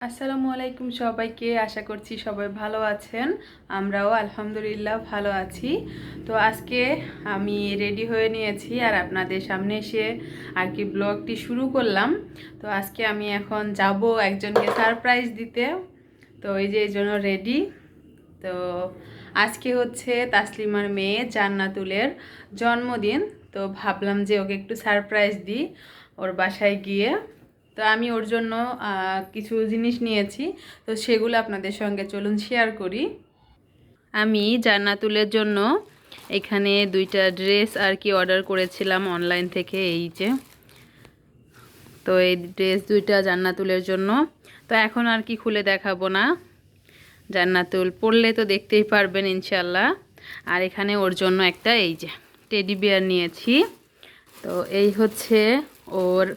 আসসালামু আলাইকুম সবাইকে। আশা করছি সবাই ভালো আছেন। আমরাও আলহামদুলিল্লাহ ভালো আছি। তো আজকে আমি রেডি হয়ে নিয়েছি আর আপনাদের সামনে এসে আর কি ব্লগটি শুরু করলাম। তো আজকে আমি এখন যাব একজনকে সারপ্রাইজ দিতে। তো এই জন্য রেডি। তো আজকে হচ্ছে তাসলিমার মেয়ে জান্নাতুলের জন্মদিন। তো ভাবলাম যে ওকে একটু সারপ্রাইজ দিই ওর বাসায় গিয়ে। তো আমি ওর জন্য কিছু জিনিস নিয়েছি, তো সেগুলো আপনাদের সঙ্গে চলুন শেয়ার করি। আমি জান্নাতুলের জন্য এখানে দুইটা ড্রেস আর কি অর্ডার করেছিলাম অনলাইন থেকে। এই যে, তো এই ড্রেস দুইটা জান্নাতুলের জন্য। তো এখন আর কি খুলে দেখাবো না, জান্নাতুল পরলে তো দেখতেই পারবেন ইনশাল্লাহ। আর এখানে ওর জন্য একটা এই যে টেডি বিয়ার নিয়েছি। তো এই হচ্ছে ওর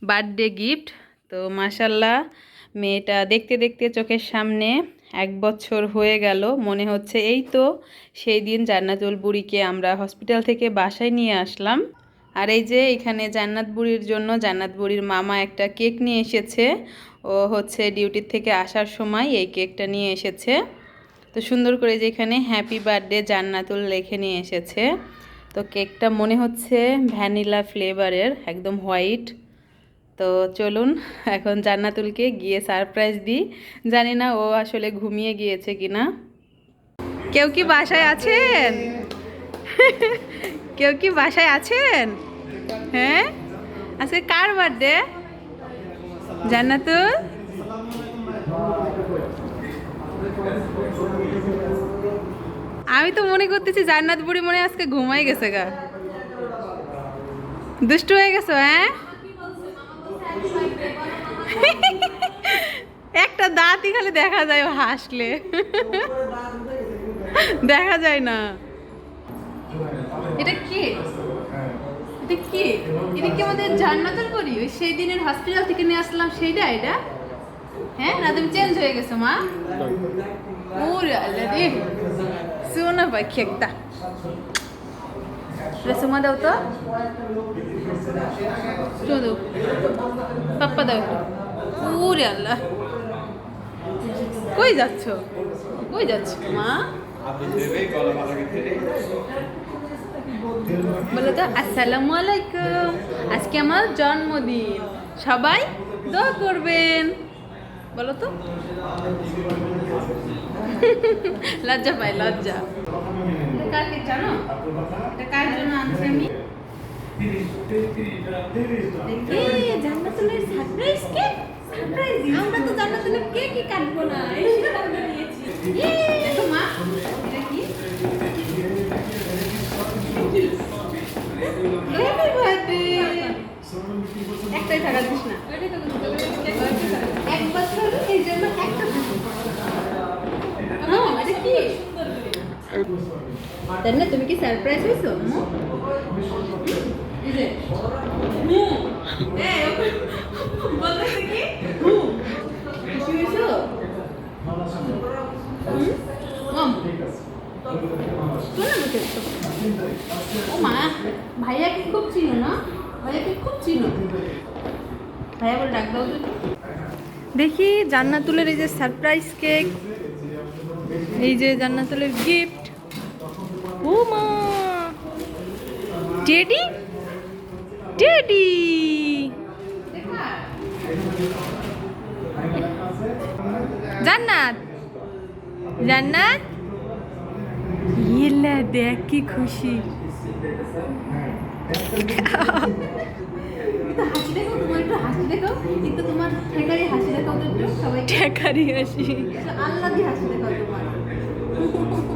বার্থডে গিফট। তো মাশাল্লাহ মেয়েটা দেখতে দেখতে চোখের সামনে 1 বছর হয়ে গেল মনে হচ্ছে। এই তো সেই দিন জান্নাতুল বুড়িকে আমরা হসপিটাল থেকে বাসায় নিয়ে আসলাম। আর এই যে এখানে জান্নাত বুড়ির জন্য জান্নাত বুড়ির মামা একটা কেক নিয়ে এসেছে। ও হচ্ছে ডিউটির থেকে আসার সময় এই কেকটা নিয়ে এসেছে। তো সুন্দর করে যে এখানে হ্যাপি বার্থডে জান্নাতুল লিখে নিয়ে এসেছে। তো কেকটা মনে হচ্ছে ভ্যানিলা ফ্লেভারের, একদম হোয়াইট। তো চলুন এখন জান্নাতুলকে গিয়ে সারপ্রাইজ দিই। জানি না ও আসলে ঘুমিয়ে গিয়েছে কিনা। কেউ কি বাসায় আছেন? কেউ কি বাসায় আছেন? হ্যাঁ, আজকে কার বার্থডে? জান্নাতুল, আমি তো মনে করতেছি জান্নাত বুড়ি মনে হয় আজকে ঘুমাই গেছে গা। দুষ্টু হয়ে গেছো? হ্যাঁ, একটা দাঁতই খালি দেখা যায় ও হাসলে, দেখা যায় না। এটা কি? এটা কি? এটা কি আমাদের জান্নাতুল বুড়ি ওই সেই দিনের হসপিটাল থেকে নিয়ে আসলাম সেইটা? এটা হ্যাঁ না, তুমি চেঞ্জ হয়ে গেছো মা? ওরে আল্লাহ রে, সোনা পাখি একটা। রেসমা দাও তো, চলো পাপ্পা দাও একটু। ওরে আল্লাহ, কই যাচ্ছ? কই যাচ্ছ মা? বলো তো আসসালামু আলাইকুম, আজকে আমার জন্মদিন, সবাই দোয়া করবেন। বলো তো, লজ্জা পাই লজ্জা। কার কেক জানো? এটা কার জন্য আনছি আমি? জান্নাতুলের সারপ্রাইজ কেক। সারপ্রাইজ আমরা তো জান্নাতুলের কেকই কাটবো না, এই সিদ্ধান্ত নিয়েছি। দেখো মা, এটা কি? Happy birthday. একটাই টাকা দিস না, 1 বছর এই জন্য একটা। এটা কি? তাই না, তুমি কি সারপ্রাইজ হয়েছো? ও মা, ভাইয়াকে খুব চিনো না? ভাইয়াকে খুব চিনো? ভাইয়া বলে ডাক দাও তো। দেখি জান্নাতুলের এই যে সারপ্রাইজ কেক, এই যে জান্নাতুলের গিফট। ও মা, টেডি টেডি। জান্নাত জান্নাত, ইল্লা দেখ কি খুশি। হাসি দেখো, তোমার একটু হাসি দেখো, একটু তোমার ঠেকারি হাসি দেখো তো, একটু সবাই ঠেকারি হাসি, আল্লাহ দিয়ে হাসি দেখো তোমার।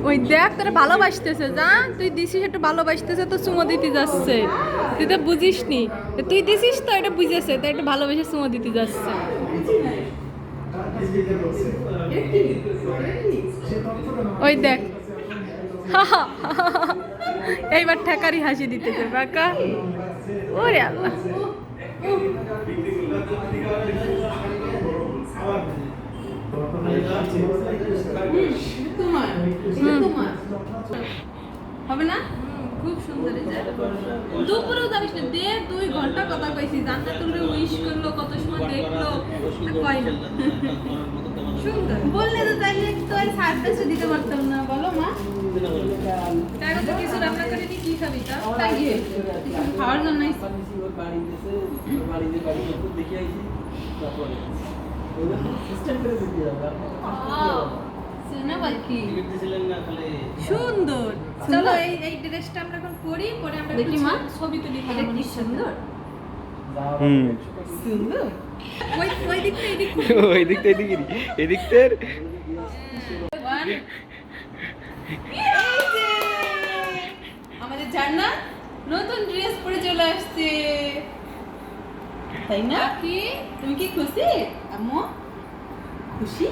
ওই দেখ তোরা ভালোবাসতেছে, যা তুই দিছিস একটু ভালোবাসতেছে তো চুমো দিতে যাচ্ছে। তুই তো বুঝিস নি, তুই দিছিস তো এটা বুঝেছে, তো একটু ভালোবেসে চুমো দিতে যাচ্ছে। ওই দেখ, এইবার ঠেকারি হাসি দিতেছে বাঁকা। ওরে আল্লাহ, হবে না? খুব সুন্দর এই জায়গা। দুপুরেও জানিস না, 1.5-2 ঘন্টা কথা কইছি। জান্নাতুলরে উইশ করলো, কত সময় দেখলো, কয় না। সুন্দর বললে তো তাইলে তো আর সারপ্রাইজ দিতে পারতাম না, বলো মা। তাই তো কিছু রান্না করে নি, কি খাবি তা? তাই কি হয়েছে? কিছু খাওয়ার জন্য সুন্দর। চলো এই ড্রেসটা আমরা এখন পরি, পরে আমরা দেখি মা ছবি তুলি। কি সুন্দর সুন্দর। ওই দিকটা এদিকটার আমাদের জান্নাত নতুন ড্রেস পরে চলে আসছে, তাই না? কি তুমি কি খুশি আম্মু? খুশি?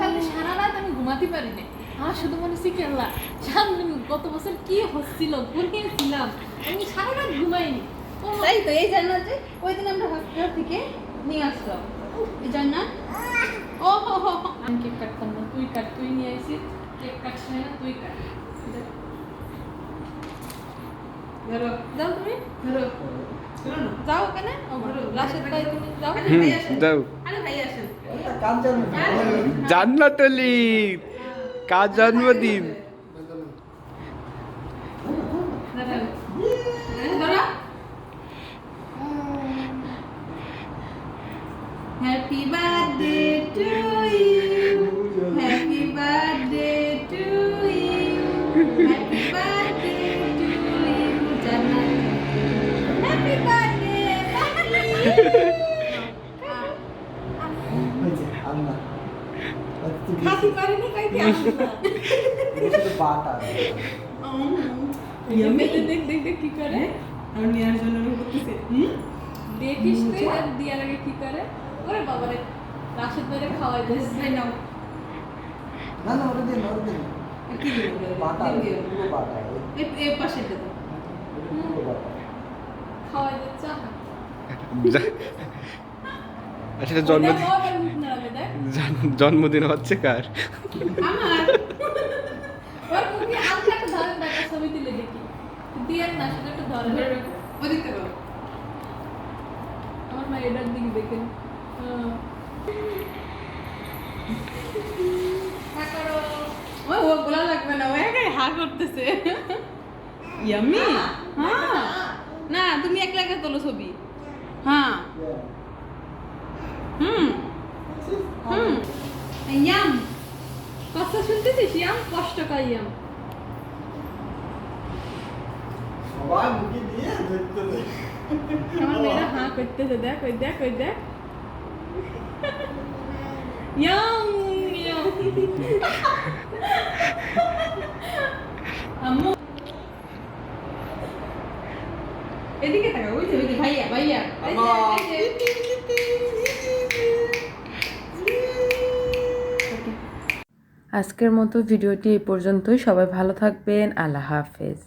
কালকে সারা রাত আমি ঘুমাতে পারিনি। আমার শুধু মনে হচ্ছে কি আল্লাহ সামনে গত বছর কি হচ্ছিল, ঘুমিয়েছিলাম আমি সারা রাত ঘুমাইনি। তাই তো এই জান্নাত যে ওই দিন আমরা হসপিটাল থেকে নিয়ে আসলাম এই জান্নাত। ও হো হো, আমি কেক কাটতাম না, তুই কাট, তুই নিয়ে আসিস। কেক কাটছ না, তুই কাট। ধরো যাও, তুমি ধরো, যাও ওখানে রাশেদ ভাই, তুমি যাও। যাও। আরে ভাই আসেন। জান্নাতুলি কার জন্মদিন। Happy birthday to you. Happy birthday to you. Happy birthday to you. Jannat. Happy birthday, Happy birthday kay kya? দেখ কি করে আর নিয়ার জন্য করতেছে। দেখিস তুই আর দিয়ার আগে কি করে। ওরে বাবা রে, রাশেদ ভাইরে খাওয়াই দিস। ভাই নাও না না, ওটা দিন কি দিবে বাটা পুরো বাটা এই পাশে দে তো পুরো বাটা খাওয়াই দে চা। আচ্ছা জন্মদিন হচ্ছে কার? আমার ওর মুখে আলগা একটা ধরেন না, ছবি তুলে দেখি দিয়ার না, সেটা একটু ধরেন ওদিকে করো। আমার মা এটার দিকে দেখেন। ও বলা লাগবে না, ও একাই হা করতেছে। ইয়াম্মি। হ্যাঁ না, তুমি একলা একা তোলো ছবি। হ্যাঁ ইয়াম কথা শুনতেছিস? ইয়াম কষ্ট পাই ইয়াম। সবাই মুখে দিয়ে ধরতে দে। আমার মেয়েরা হ্যাঁ করতেছে, দেখ ওই দেখ ওই দেখ। Yam yam. আম্মু এদিকে তাকাও, ওই যে ভাইয়া ভাইয়া। আজকের মতো ভিডিওটি এই পর্যন্তই। সবাই ভালো থাকবেন। আল্লাহ হাফেজ।